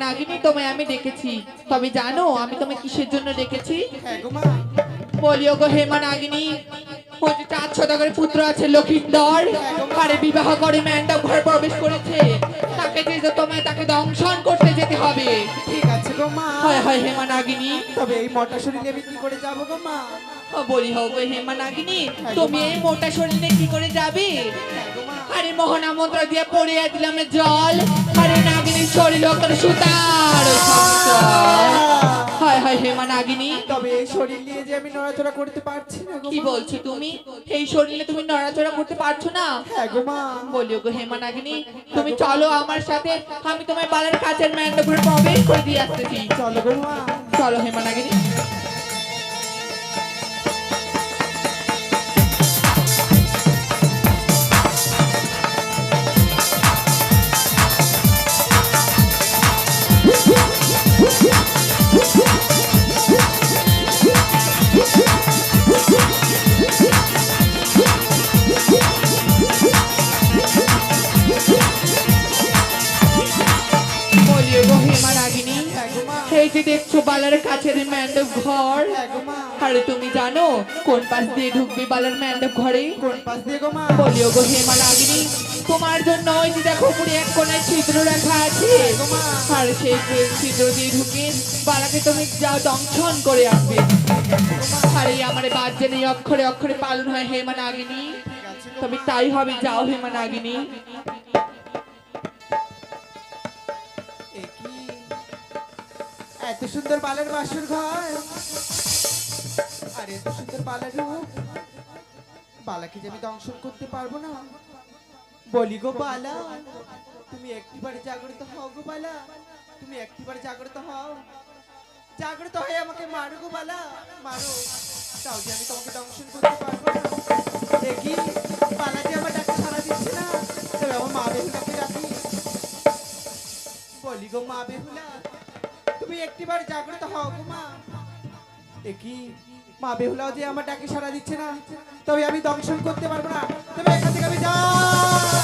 নাগিনী, তোমায় আমি ডেকেছি, তবে জানো আমি তোমায় কিসের জন্য ডেকেছি? হ্যাঁ গো মা। বলিও গো হেমা নাগিনী, ওই যে 4 সদাগরের পুত্র আছে লক্ষিন্দর, আরে বিবাহ করে ম্যান্ডব ঘরে প্রবেশ করেছে, তাকে যে তোমায় তাকে দংশন করতে যেতে হবে। ঠিক আছে গো মা। হয় হয় হেমা নাগিনী। তবে এই মোটা শরীরে আমি কি করে যাবো গো মা? বলি হোক গো হেমা নাগিনী, তুমি এই মোটা শরীরে কি করে যাবে? হ্যাঁ গো মা। আরে মোহনা মন্ত্র দিয়ে পড়িয়ে দিলাম জল, আরে নাগিনীর শরীর হোক সুতার হয় হয় হেমা নাগিনী। তবে এই শরীর নিয়ে যে আমি নড়াচড়া করতে পারছি না গো কি মা। বলছো তুমি? এই শরীরে তুমি নড়াচড়া করতে পারছো না? হ্যাঁ গো মা। বলিও গো হেমা নাগিনী, তুমি চলো আমার সাথে, আমি তোমায় বালের কাছের ম্যান্ডপুরে প্রবেশ করে দিয়ে আসতেছি। চলো গো মা। চলো হেমা নাগিনী। বলিও গো হেমা নাগিনী, হ্যাঁ গো মা। এই যে দেখছো বালার কাছের ম্যান্ডব ঘর, হ্যাঁ গো মা। আরে তুমি জানো কোন পাশ দিয়ে ঢুকবে বালার ম্যান্ডব ঘরে? কোন পাশ দিয়ে গো মা? বলিও গো হেমা নাগিনী, তোমার জন্য ওই যে দেখো উপরে এক কোণায় ছিদ্র রাখা আছে, আর সেই ছিদ্র দিয়ে ঢুকে বালাকে তুমি যাও দংশন করে আসবে। আরে আমার বাদ নেই, অক্ষরে অক্ষরে পালন হয় হেমা নাগিনী, তবে তাই হবে, যাও হেমা নাগিনী। এ কি এত সুন্দর বালের বাসর ঘর, আর এত সুন্দর বালার রূপ, বালাকে যে আমি দংশন করতে পারবো না। বলি গো বালা, তুমি একটিবারে জাগ্রত হও গো বালা, তুমি একটিবারে জাগ্রত হও, জাগ্রত হয়ে আমাকে মারো গো বালা, মারো, তাও যে আমি তোমাকে দংশন করতে পারবো না। দেখি বালা যে আমার ডাকে সাড়া দিচ্ছে না, তবে আমার মা বেহুলাকে ডাকি। বলি গো মা বেহুলা, তুমি একটিবার জাগ্রত হও গো মা। দেখি মা বেহুলাও যে আমার ডাকে সাড়া দিচ্ছে না, তবে আমি দংশন করতে পারবো না, তবে এখান থেকে আমি যাই।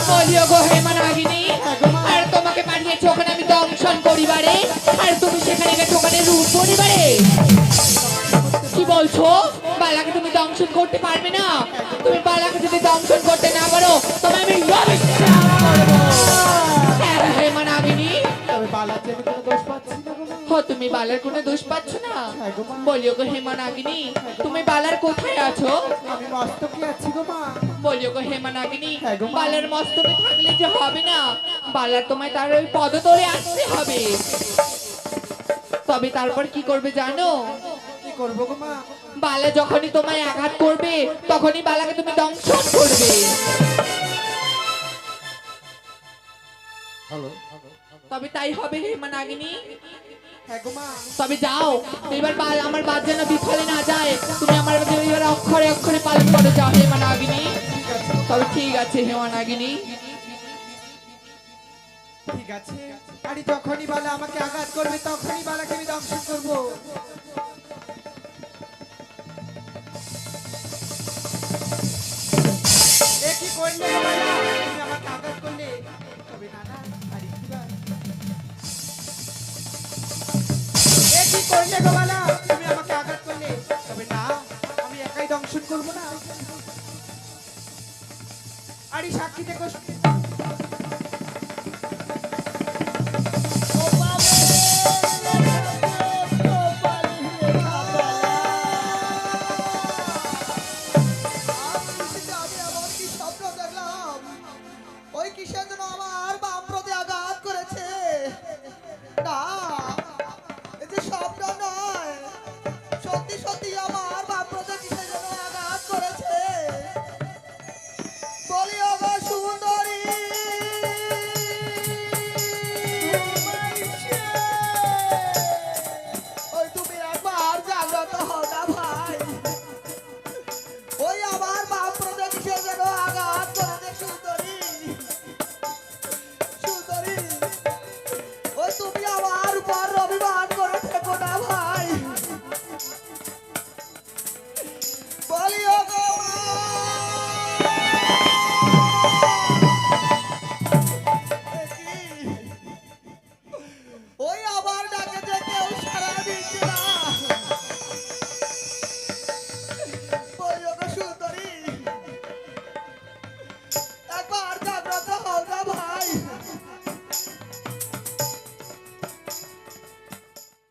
বলিও গো হেমা নাগিনী, আর তোমাকে পাঠিয়েছি ওখানে আমি দংশন করিবারে, আর তুমি সেখানে গেছো ওখানে রূপ করিবারে। কি বলছো? বালাকে তুমি দংশন করতে পারবে না? তুমি বালাকে যদি দংশন করতে না পারো তবে আমি অবিশ্বাস করবো। হ্যাঁ হেমা নাগিনী, তবে বালার যে আমি কোনো দোষ পাচ্ছি না গো মা। তুমি বালার কোনো দোষ পাচ্ছ না? হ্যাঁ গো মা। বলিও গো হেমা নাগিনী, তুমি বালার কোথায় আছো? আমি মস্তকে আছি গো মা। বলিও গো হেমা নাগিনী, হ্যাঁ গো মা। বালার মস্তকে থাকলে যে হবে না, বালার তোমায় তার ওই পদতলে আসতে হবে। তবে তারপর কি করবে জানো? কি করবো গো মা? বালা যখনই তোমায় আঘাত করবে তখনই বালাকে তুমি দংশন করবে। তবে তাই হবে হেমা নাগিনী। হ্যাঁ গো মা। তবে যাও, এবার আমার বাদ যেন বিফলে না যায়, তুমি আমার এবার অক্ষরে অক্ষরে পালন করে যাও হেমা নাগিনী। ঠিক আছে, তবে ঠিক আছে হেমা নাগিনী। ঠিক আছে। আরে যখনই বালা আমাকে আঘাত করবে তখনই বালাকে আমি দংশন করবো। এ কি করলে গো বালা? তুমি আমাকে আঘাত করলে, তবে না না, আরে কি বার? এ কি করলে গো বালা? তুমি আমাকে আঘাত করলে, তবে না, আমি একাই দংশন করবো না। আরে সাক্ষী দেখো